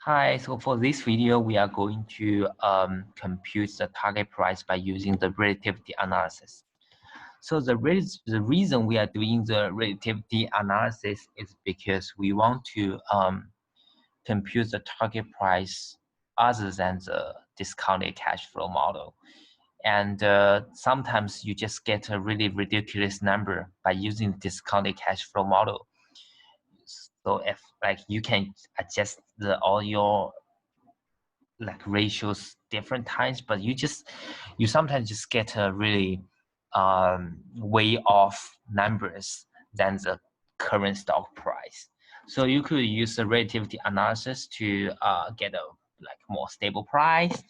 Hi, so for this video, we are going to compute the target price by using the relativity analysis. So the reason we are doing the relativity analysis is because we want to compute the target price other than the discounted cash flow model. And sometimes you just get a really ridiculous number by using discounted cash flow model. So if like you can adjust all your ratios different times, but you sometimes just get a really way off numbers than the current stock price. So you could use the relativity analysis to get a more stable price,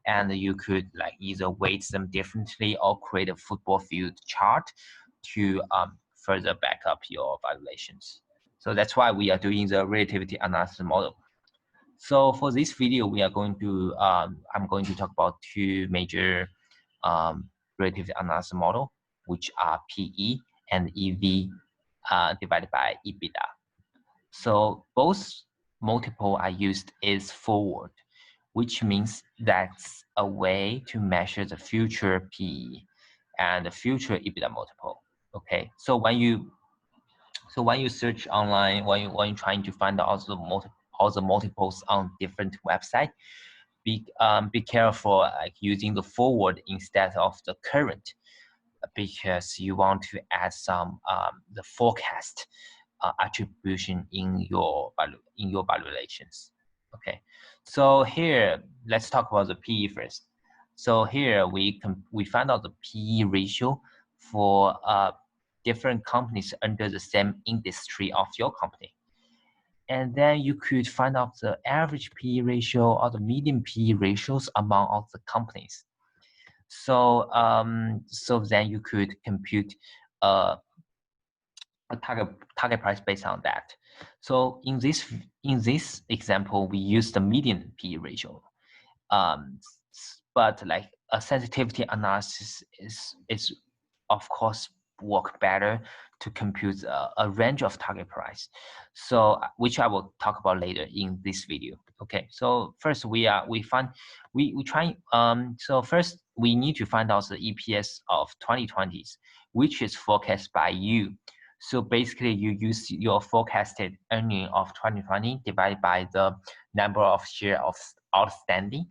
and you could either weight them differently or create a football field chart to further back up your valuations. So that's why we are doing the relativity analysis model. So for this video, we are going to I'm going to talk about two major relativity analysis model, which are PE and EV divided by EBITDA. So both multiple are used is forward, which means that's a way to measure the future PE and the future EBITDA multiple. Okay, so when you search online, when you're trying to find out all the multiples on different websites, be careful using the forward instead of the current, because you want to add some the forecast attribution in your valuations. Okay, so here let's talk about the PE first. So here we find out the PE ratio for different companies under the same industry of your company. And then you could find out the average PE ratio or the median PE ratios among all the companies. So so then you could compute a target price based on that. So in this example, we use the median PE ratio. But like a sensitivity analysis is of course work better to compute a range of target price, so which I will talk about later in this video. Okay, so first we try so first we need to find out the EPS of 2020s, which is forecast by you. So basically you use your forecasted earning of 2020 divided by the number of shares of outstanding,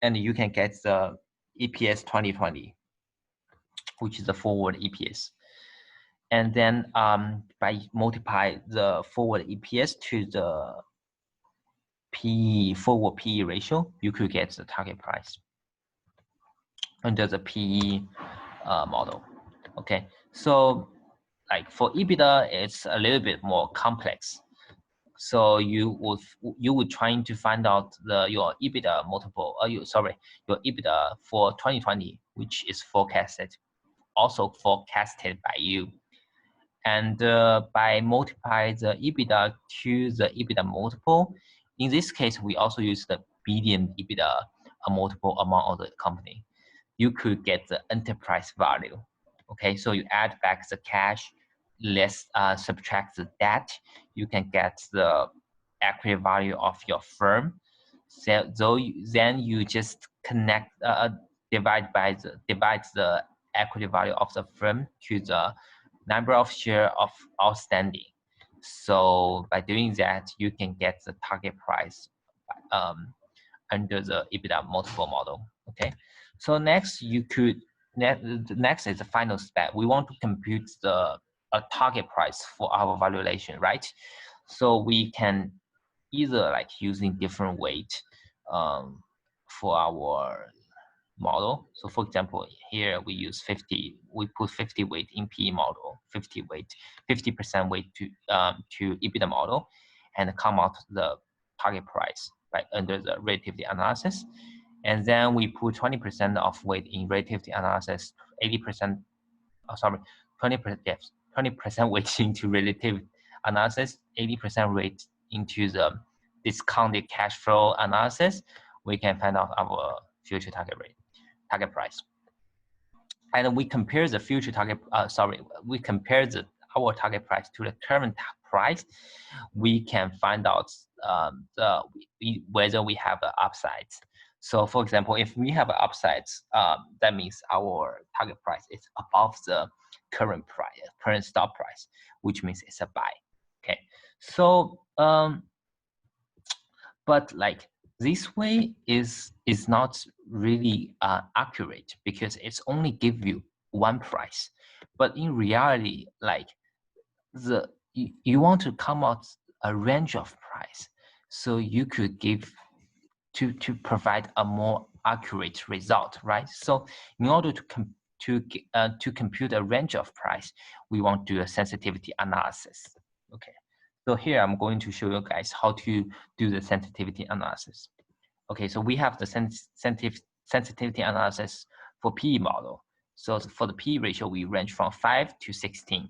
and you can get the EPS 2020, which is the forward EPS. And then by multiply the forward EPS to the forward PE ratio, you could get the target price under the PE model. Okay, so like for EBITDA, it's a little bit more complex. So you would trying to find out your EBITDA multiple, your EBITDA for 2020, which is also forecasted by you. And by multiply the EBITDA to the EBITDA multiple, in this case, we also use the median EBITDA multiple among all the company. You could get the enterprise value. Okay, so you add back the cash, less subtract the debt, you can get the equity value of your firm. So then you just divide the equity value of the firm to the number of shares of outstanding. So by doing that, you can get the target price under the EBITDA multiple model. Okay, so next next is the final step. We want to compute a target price for our valuation, right? So we can either using different weight for our model. So for example, here we use 50. We put 50 weight in PE model, 50% weight to EBITDA model, and come out the target price under the relativity analysis. And then we put 20% of weight in relativity analysis, 80%. 20%. Yes, 20% weight into relative analysis, 80% weight into the discounted cash flow analysis. We can find out our future target price. And we compare the future target. We compare our target price to the current price. We can find out whether we have upsides. So for example, if we have upsides, that means our target price is above the current stop price, which means it's a buy. Okay, so but like this way is not really accurate because it's only give you one price, but in reality, like you want to come out a range of price, so you could give to provide a more accurate result, right? So in order to compute a range of price, we want to do a sensitivity analysis. Okay, so here I'm going to show you guys how to do the sensitivity analysis. Okay, so we have the sensitivity analysis for PE model. So for the PE ratio, we range from 5 to 16.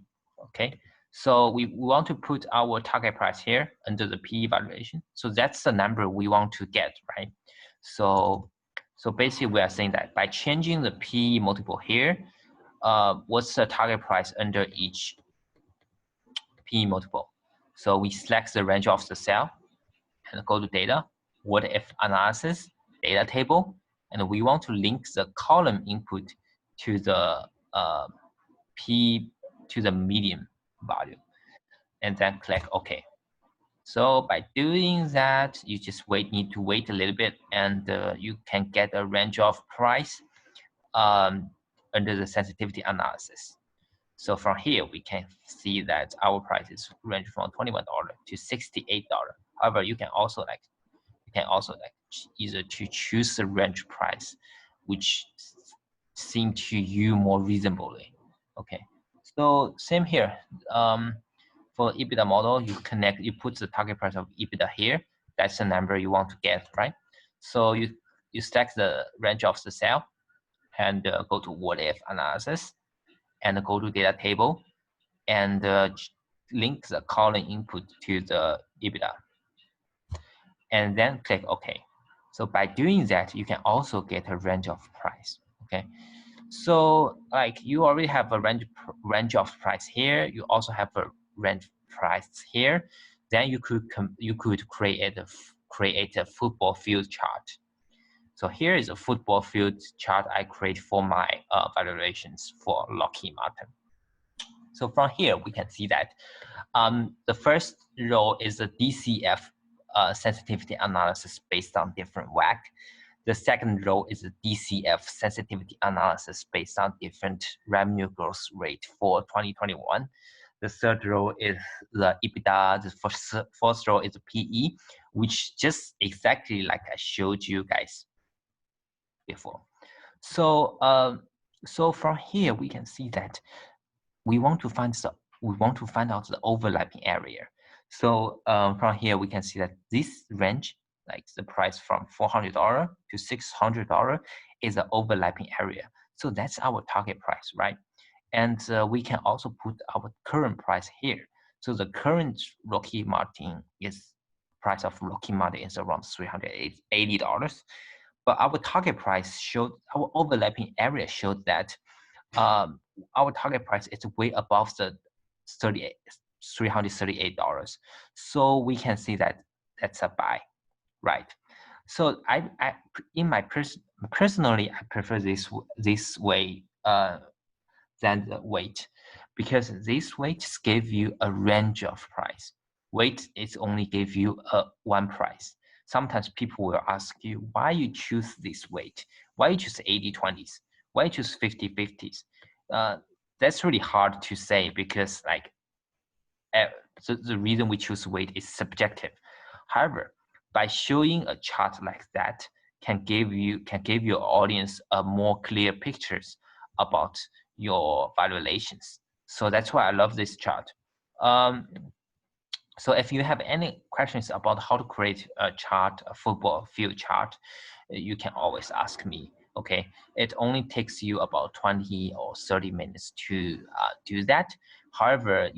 Okay, so we want to put our target price here under the PE valuation. So that's the number we want to get, right? So basically we are saying that by changing the PE multiple here, what's the target price under each PE multiple? So we select the range of the cell and go to data, what if analysis, data table, and we want to link the column input to the P to the median value, and then click OK. So by doing that, you just need to wait a little bit, and you can get a range of price under the sensitivity analysis. So from here, we can see that our prices range from $21 to $68. However, you can also either to choose the range price, which seem to you more reasonably. Okay, so same here. For EBITDA model, you put the target price of EBITDA here. That's the number you want to get, right? So you stack the range of the cell and go to what if analysis and go to data table and link the column input to the EBITDA and then click OK. So by doing that, you can also get a range of price. Okay, so like you already have a range of price here. You also have a range price here. Then you could create a football field chart. So here is a football field chart I create for my valuations for Lockheed Martin. So from here we can see that the first row is a DCF sensitivity analysis based on different WACC. The second row is a DCF sensitivity analysis based on different revenue growth rate for 2021. The third row is the EBITDA. The fourth row is the PE, which just exactly like I showed you guys before. So so from here we can see that we want to find out the overlapping area. So from here we can see that this range, like the price from $400 to $600, is an overlapping area. So that's our target price, right? And we can also put our current price here. So the current Lockheed Martin price of Lockheed Martin is around $380. But our target price showed, our overlapping area showed that our target price is way above the $338. So we can see that that's a buy, right? So I personally, I prefer this way than the weight, because this weight just gave you a range of price. Weight is only give you one price. Sometimes people will ask you why you choose this weight, why you choose 80/20s, why you choose 50/50s. That's really hard to say because like the reason we choose weight is subjective. However, by showing a chart like that can give your audience a more clear pictures about your valuations. So that's why I love this chart. So if you have any questions about how to create a chart, a football field chart, you can always ask me. Okay, it only takes you about 20 or 30 minutes to do that. However,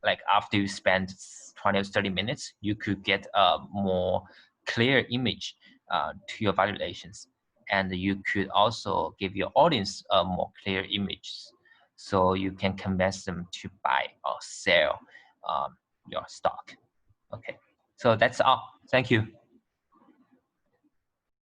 like after you spend 20 or 30 minutes, you could get a more clear image to your valuations, and you could also give your audience a more clear image, so you can convince them to buy or sell your stock. Okay. So that's all. Thank you.